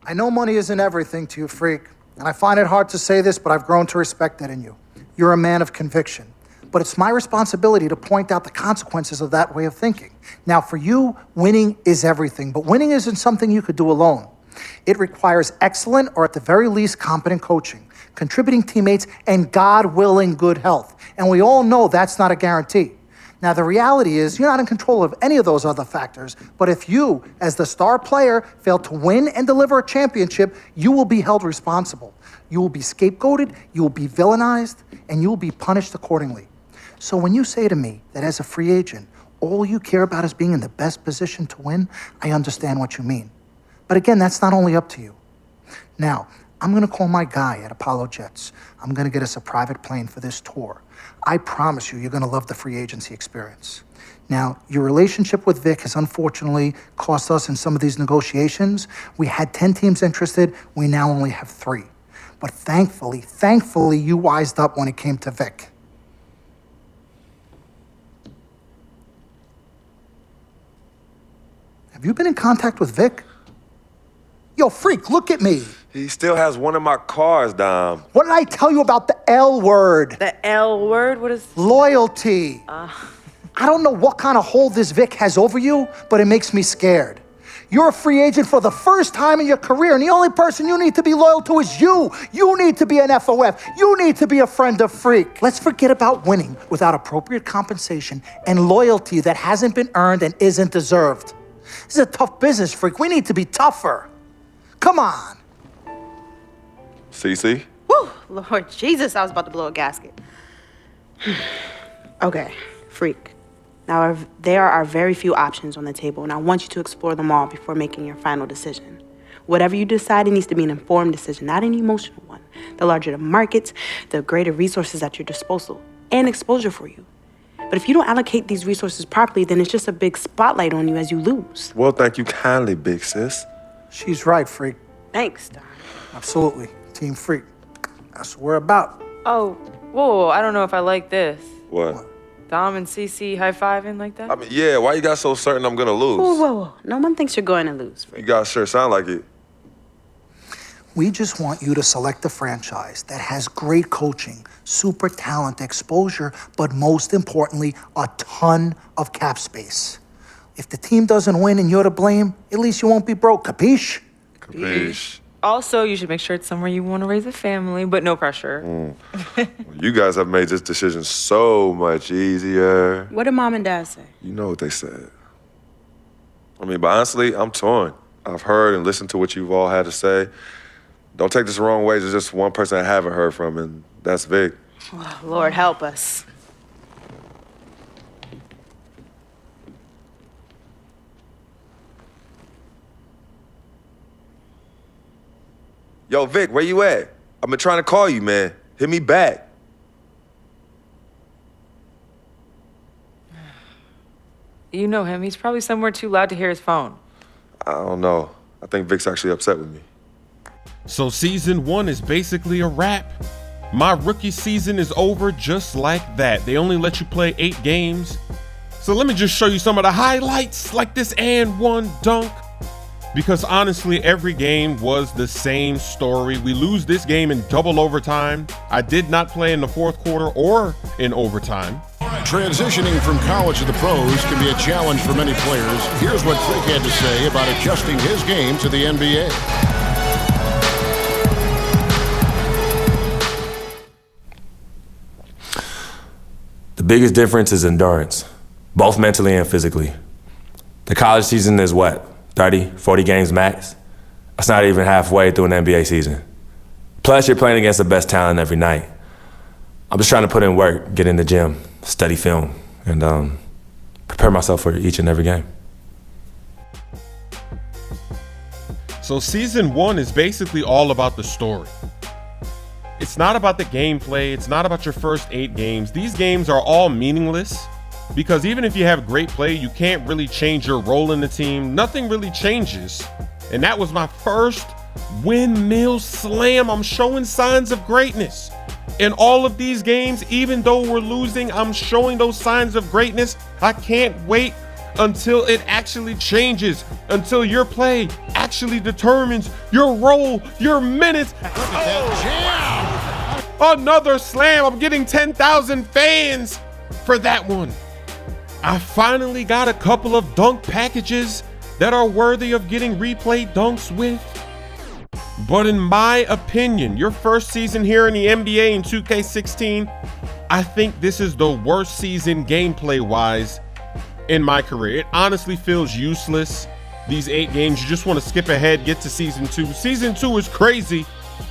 I know money isn't everything to you, freak, and I find it hard to say this, but I've grown to respect it in you. You're a man of conviction, but it's my responsibility to point out the consequences of that way of thinking. Now, for you, winning is everything, but winning isn't something you could do alone. It requires excellent, or at the very least, competent coaching, contributing teammates, and God willing, good health. And we all know that's not a guarantee. Now, the reality is you're not in control of any of those other factors, but if you, as the star player, fail to win and deliver a championship, you will be held responsible. You will be scapegoated, you will be villainized, and you will be punished accordingly. So when you say to me that as a free agent, all you care about is being in the best position to win, I understand what you mean. But again, that's not only up to you. Now, I'm gonna call my guy at Apollo Jets. I'm gonna get us a private plane for this tour. I promise you, you're gonna love the free agency experience. Now, your relationship with Vic has unfortunately cost us in some of these negotiations. We had 10 teams interested, we now only have 3. But thankfully, you wised up when it came to Vic. Have you been in contact with Vic? Yo, freak, look at me. He still has one of my cars, Dom. What did I tell you about the L word? The L word? What is... Loyalty. I don't know what kind of hold this Vic has over you, but it makes me scared. You're a free agent for the first time in your career, and the only person you need to be loyal to is you. You need to be an FOF. You need to be a friend of Freak. Let's forget about winning without appropriate compensation and loyalty that hasn't been earned and isn't deserved. This is a tough business, Freak. We need to be tougher. Come on. CC? Whew, Lord Jesus, I was about to blow a gasket. Okay, Freak. Now, there are very few options on the table, and I want you to explore them all before making your final decision. Whatever you decide, it needs to be an informed decision, not an emotional one. The larger the markets, the greater resources at your disposal and exposure for you. But if you don't allocate these resources properly, then it's just a big spotlight on you as you lose. Well, thank you kindly, big sis. She's right, Freak. Thanks, Don. Absolutely. Team Freak. That's what we're about. Oh, whoa, I don't know if I like this. What? Dom and CC high-fiving like that? I mean, yeah, why you got so certain I'm gonna lose? Whoa. No one thinks you're going to lose, Freak. You guys sure sound like it. We just want you to select a franchise that has great coaching, super talent, exposure, but most importantly, a ton of cap space. If the team doesn't win and you're to blame, at least you won't be broke, capiche? Capiche. Also, you should make sure it's somewhere you want to raise a family, but no pressure. Well, you guys have made this decision so much easier. What did Mom and Dad say? You know what they said. I mean, but honestly, I'm torn. I've heard and listened to what you've all had to say. Don't take this the wrong way. There's just one person I haven't heard from, and that's Vic. Oh, Lord help us. Yo, Vic, where you at? I've been trying to call you, man. Hit me back. You know him. He's probably somewhere too loud to hear his phone. I don't know. I think Vic's actually upset with me. So season 1 is basically a wrap. My rookie season is over just like that. They only let you play 8 games. So let me just show you some of the highlights, like this and one dunk. Because honestly, every game was the same story. We lose this game in double overtime. I did not play in the fourth quarter or in overtime. Transitioning from college to the pros can be a challenge for many players. Here's what Frick had to say about adjusting his game to the NBA. The biggest difference is endurance, both mentally and physically. The college season is what, 30, 40 games max? That's not even halfway through an NBA season. Plus, you're playing against the best talent every night. I'm just trying to put in work, get in the gym, study film, and prepare myself for each and every game. So season 1 is basically all about the story. It's not about the gameplay. It's not about your first 8 games. These games are all meaningless because even if you have great play, you can't really change your role in the team. Nothing really changes. And that was my first windmill slam. I'm showing signs of greatness. In all of these games, even though we're losing, I'm showing those signs of greatness. I can't wait until it actually changes, until your play actually determines your role, your minutes. Another slam. I'm getting 10,000 fans for that one. I finally got a couple of dunk packages that are worthy of getting replay dunks with. But in my opinion, your first season here in the NBA in 2K16, I think this is the worst season gameplay-wise in my career. It honestly feels useless. These 8 games, you just want to skip ahead, get to season 2. Season 2 is crazy,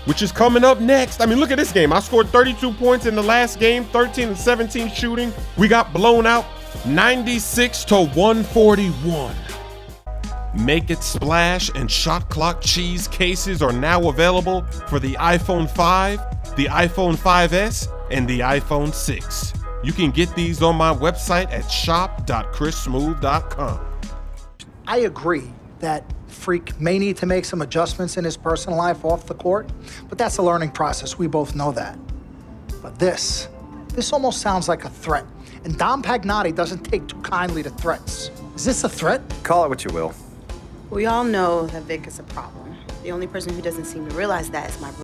which is coming up next. I mean, look at this game. I scored 32 points in the last game, 13 and 17 shooting. We got blown out 96 to 141. Make It Splash and Shot Clock Cheese cases are now available for the iPhone 5, the iPhone 5S, and the iPhone 6. You can get these on my website at shop.chrissmoove.com. I agree that Freak may need to make some adjustments in his personal life off the court, but that's a learning process. We both know that. But this almost sounds like a threat. And Dom Pagnotti doesn't take too kindly to threats. Is this a threat? Call it what you will. We all know that Vic is a problem. The only person who doesn't seem to realize that is my brother.